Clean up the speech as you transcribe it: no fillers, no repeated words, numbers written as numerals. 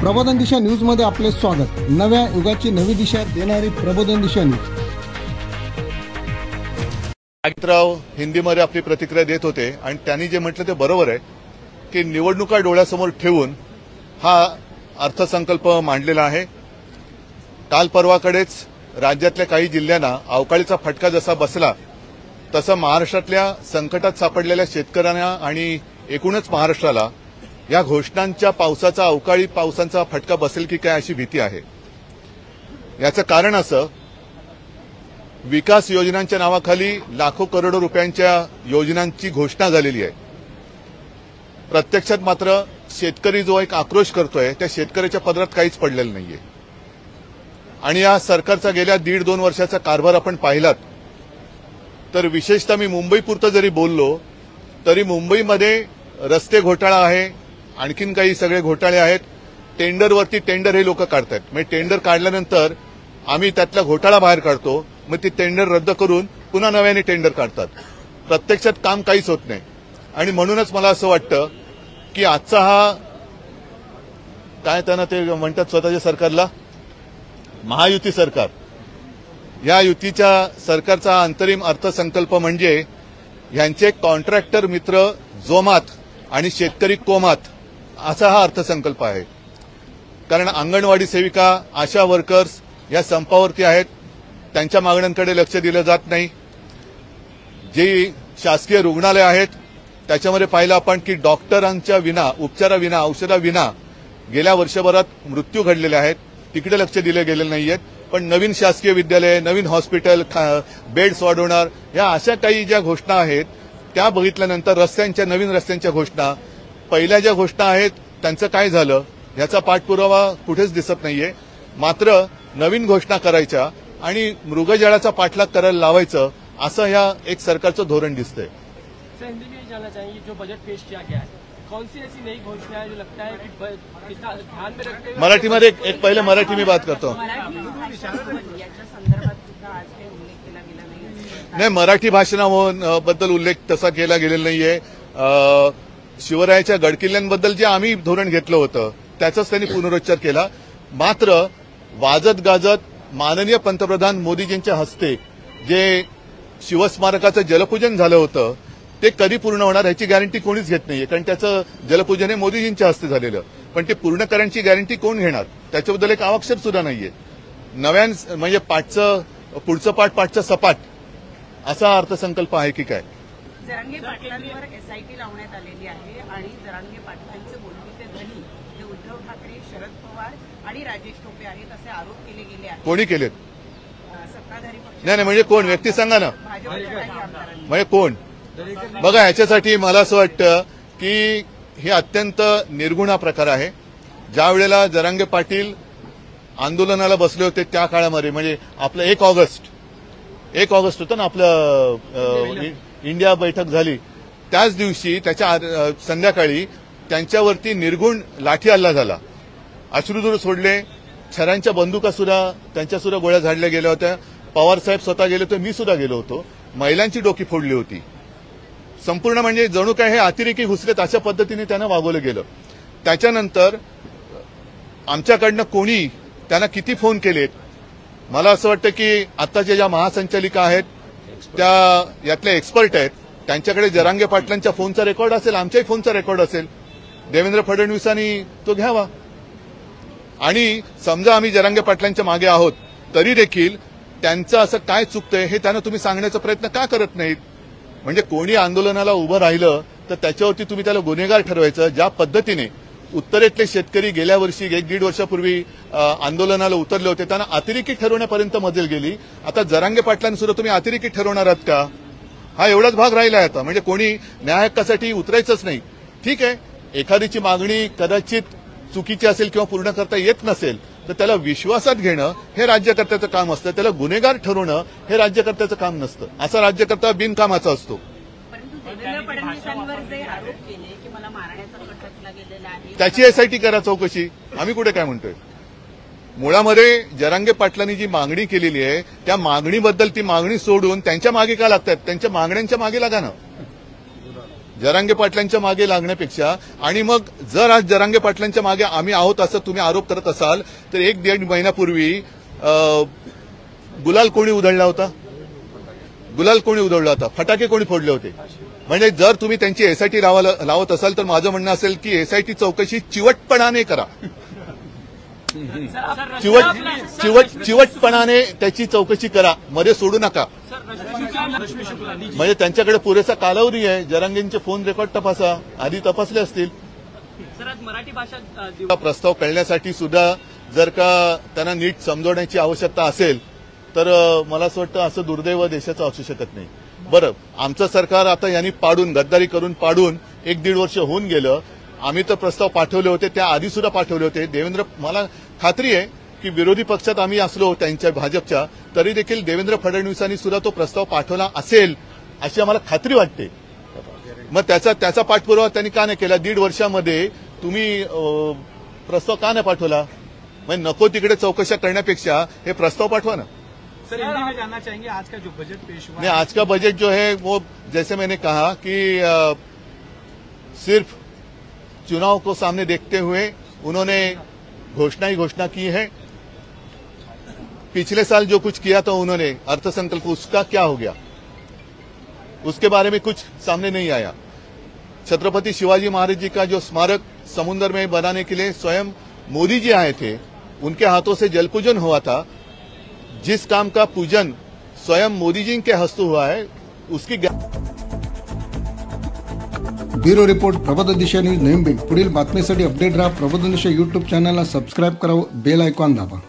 प्रबोधन दिशा न्यूज मध्ये आपले स्वागत। नव्या युगाची नवी दिशा देणारी प्रबोधन दिशा न्यूज। राव हिंदीमध्ये आपली प्रतिक्रिया देत होते आणि त्यांनी जे म्हटलं ते बरोबर आहे की निवडणुका डोळ्यासमोर ठेवून हा अर्थसंकल्प मांडलेला आहे। काल परवाकडेच राज्यातल्या काही जिल्ह्यांना अवकाळीचा फटका जसा बसला तसं महाराष्ट्रातल्या संकटात सापडलेल्या शेतकऱ्यांना आणि एकूणच महाराष्ट्राला या घोषणांच्या पावसाचा अवकाळी पावसांचा फटका बसेल की काय अशी भीती आहे। याचं कारण असं विकास योजनांच्या नावाखाली लाखो करोडो रुपयांच्या योजनांची घोषणा झालेली आहे। प्रत्यक्षात मात्र शेतकरी जो एक आक्रोश करतोय त्या शेतकऱ्याच्या पदरात काहीच पडलेलं नाहीये। आणि या सरकारचा गेल्या 1.5-2 वर्षाचा कारभार आपण पाहिलात तर विशेषतः मी मुंबईपुरतं जरी बोललो तरी मुंबईमध्ये रस्ते घोटाळा आहे, आणखीन काही सगळे घोटाळे आहेत। टेंडरवरती टेंडर हे लोक काढतात, म्हणजे टेंडर काढल्यानंतर आम्ही त्यातला घोटाळा बाहेर काढतो, मग ते टेंडर रद्द करून पुन्हा नव्याने टेंडर काढतात। प्रत्यक्षात काम काहीच होत नाही। आणि म्हणूनच मला असं वाटतं की आजचा हा काय त्यांना ते म्हणतात स्वतःच्या सरकारला महायुती सरकार, या युतीच्या सरकारचा अंतरिम अर्थसंकल्प म्हणजे यांचे कॉन्ट्रॅक्टर मित्र जोमात आणि शेतकरी कोमात असा हा अर्थसंकल्प आहे। कारण अंगणवाडी सेविका, आशा वर्कर्स या संपावरती आहेत, त्यांच्या मागण्यांकडे लक्ष दिलं जात नाही। जे शासकीय रुग्णालय आहेत त्याच्यामध्ये पाहिलं आपण की डॉक्टरांच्या विना, उपचाराविना, औषधाविना गेल्या वर्षभरात मृत्यू घडलेले आहेत, तिकडे लक्ष दिले गेले नाहीयेत। पण नवीन शासकीय विद्यालय, नवीन हॉस्पिटल, बेड्स वाढवणार या अशा काही ज्या घोषणा आहेत त्या बघितल्यानंतर रस्त्यांच्या, नवीन रस्त्यांच्या घोषणा, पहिल्या ज्या घोषणा आहेत त्यांचं काय झालं याचा पाठपुरावा कुठेच दिसत नाहीये। मात्र नवीन घोषणा करायच्या आणि मृगजळाचा पाठलाग करायला लावायचं असं या एक सरकारचं धोरण दिसतंय। हिंदी में जानना चाहिए जो बजट पेश किया गया है, कौन सी ऐसी नई घोषणा है जो लगता है कि ध्यान में रखते हुए मराठी मध्ये एक पहिले मराठी में बात करतो। नाही, मराठी भाषणाबद्दल उल्लेख तसा केला गेलेला नाहीये। शिवरायाच्या गडकिल्ल्यांबद्दल जे आम्ही धोरण घेतलं होतं त्याचाच त्यांनी पुनरुच्चार केला। मात्र वाजत गाजत माननीय पंतप्रधान मोदीजींच्या हस्ते जे शिवस्मारकाचं जलपूजन झालं होतं ते कधी पूर्ण होणार याची गॅरंटी कोणीच घेत नाहीये, कारण त्याचं जलपूजन हे मोदीजींच्या हस्ते झालेलं, पण ते पूर्ण करण्याची गॅरंटी कोण घेणार त्याच्याबद्दल एक अक्षर सुद्धा नाहीये। नव्यान म्हणजे पाठचं पुढचं पाठचं सपाट असा अर्थसंकल्प आहे की काय? जरांगे पाटलांवर एसआयटी लावण्यात आलेली आहे आणि जरांगे पाटलांचे बोलते धनी हे उद्धव ठाकरे, शरद पवार आणि राजेश टोपे आहेत असे आरोप केले गेले आहेत। कोणी केलेत? सत्ताधारी पक्ष। नाही, म्हणजे कोण? व्यक्ती सांगा ना, भाजपच्या काही आमदारांनी। म्हणजे कोण? बघा, याच्यासाठी मला असं वाटतं की हे अत्यंत निर्गुणा प्रकार आहे। ज्या वेळेला जरांगे पाटील आंदोलनाला बसले होते त्या काळामध्ये, म्हणजे आपलं 1 ऑगस्ट होतं ना आपलं इंडिया बैठक झाली, त्याच दिवशी त्याच्या संध्याकाळी त्यांच्यावरती निर्गुण लाठी हल्ला झाला, अश्रुधूर सोडले, छऱ्यांच्या बंदुका सुद्धा त्यांच्या सुद्धा गोळ्या झाडल्या गेल्या होत्या। पवार साहेब स्वतः गेले होते, मी सुद्धा गेलो होतो, महिलांची डोकी फोडली होती। संपूर्ण म्हणजे जणू काय हे अतिरेकी घुसलेत अशा पद्धतीने त्यांना वागवलं गेलं। त्याच्यानंतर आमच्याकडनं कोणी त्यांना किती फोन केलेत, मला असं वाटतं की आत्ताच्या ज्या महासंचालिका आहेत त्या यातले एक्सपर्ट आहेत, त्यांच्याकडे जरांगे पाटलांच्या फोनचा रेकॉर्ड असेल, आमच्याही फोनचा रेकॉर्ड असेल, देवेंद्र फडणवीसांनी तो घ्यावा। आणि समजा आम्ही जरांगे पाटलांच्या मागे आहोत तरी देखील त्यांचं असं काय चुकतंय हे त्यांना तुम्ही सांगण्याचा प्रयत्न का करत नाहीत? म्हणजे कोणी आंदोलनाला उभं राहिलं तर त्याच्यावरती तुम्ही त्याला गुन्हेगार ठरवायचं। ज्या पद्धतीने उत्तरेतले शेतकरी गेल्या वर्षी 1-1.5 वर्षापूर्वी आंदोलनाला उतरले होते त्यांना अतिरेकी ठरवण्यापर्यंत मजल गेली, आता जरांगे पाटलांनी सुद्धा तुम्ही अतिरेकी ठरवणार आहात का? हा एवढाच भाग राहिलाय आता। म्हणजे कोणी न्याय हक्कासाठी उतरायचंच नाही। ठीक आहे, एखादीची मागणी कदाचित चुकीची असेल किंवा पूर्ण करता येत नसेल तर त्याला विश्वासात घेणं हे राज्यकर्त्याचं काम असतं, त्याला गुन्हेगार ठरवणं हे राज्यकर्त्याचं काम नसतं। असा राज्यकर्ता बिनकामाचा असतो। परंतु देवेंद्र फडणवीसांवर जे आरोप केले की मला मारण्याचा कट रचला गेलेला आहे त्याची एसआयटी करा चौकशी, आम्ही कुठे काय म्हणतोय। मुळामध्ये जरांगे पाटलांनी जी मागणी केलेली आहे त्या मागणीबद्दल ती मागणी सोडून त्यांच्या मागे का लागतात? त्यांच्या मागण्यांच्या मागे लागा ना। जरांगे पाटलांच्या मागे लागण्यापेक्षा, आणि मग जर आज जरांगे पाटलांच्या मागे आम्ही आहोत असं तुम्ही आरोप करत असाल तर 1-1.5 महिन्यापूर्वी गुलाल कोणी उधळला होता? गुलाल कोणी उधळला होता? फटाके कोणी फोडले होते? म्हणजे जर तुम्ही त्यांची एसआयटी लावत असाल तर माझं म्हणणं असेल की एसआयटी चौकशी चिवटपणाने करा. चिवटपणाने त्याची चौकशी करा, मध्ये सोडू नका. म्हणजे त्यांच्याकडे पुरेसा कालावधी आहे. जरांगेंचे फोन रेकॉर्ड तपासा, आधी तपासले असतील. मराठी भाषा प्रस्ताव कळण्यासाठी सुद्धा जर का त्यांना नीट समजवण्याची आवश्यकता असेल तर मला असं वाटतं असं दुर्दैव देशाचं असू शकत नाही. बरं, आमचं सरकार आता यांनी गद्दारी करून पाडून 1-1.5 वर्ष होऊन गेलं. आम्ही तर प्रस्ताव पाठवले होते, त्या आधी सुद्धा पाठवले होते. मला खात्री आहे की विरोधी पक्षात आम्ही असलो त्यांच्या भाजपच्या, तरी देखील देवेंद्र फडणवीसांनी सुद्धा तो प्रस्ताव पाठवला असेल अशी आम्हाला खात्री वाटते. मग त्याचा पाठपुरावा त्यांनी का नाही केला? 1.5 वर्षामध्ये तुम्ही प्रस्ताव का नाही पाठवला? म्हणजे नको तिकडे चौकशा करण्यापेक्षा हे प्रस्ताव पाठवा ना. सर, हिंदी में जानना चाहेंगे आज का जो बजट पेश हुआ? नहीं, आज का बजट जो है वो जैसे मैंने कहा कि सिर्फ चुनाव को सामने देखते हुए उन्होंने घोषणा की है. पिछले साल जो कुछ किया था उन्होंने अर्थसंकल्प, उसका क्या हो गया? उसके बारे में कुछ सामने नहीं आया. छत्रपति शिवाजी महाराज जी का जो स्मारक समुद्र में बनाने के लिए स्वयं मोदी जी आए थे, उनके हाथों से जल पूजन हुआ था. जिस काम का पूजन स्वयं मोदी जी के हस्ते हुआ है उसकी ब्युरो रिपोर्ट प्रबोध दिशा न्यूज नवी मुंबई. पुढील बातमीसाठी अपडेट राहा. प्रबोध दिशा यूट्यूब चॅनलला सबस्क्राईब करा, बेल आयकॉन दाबा.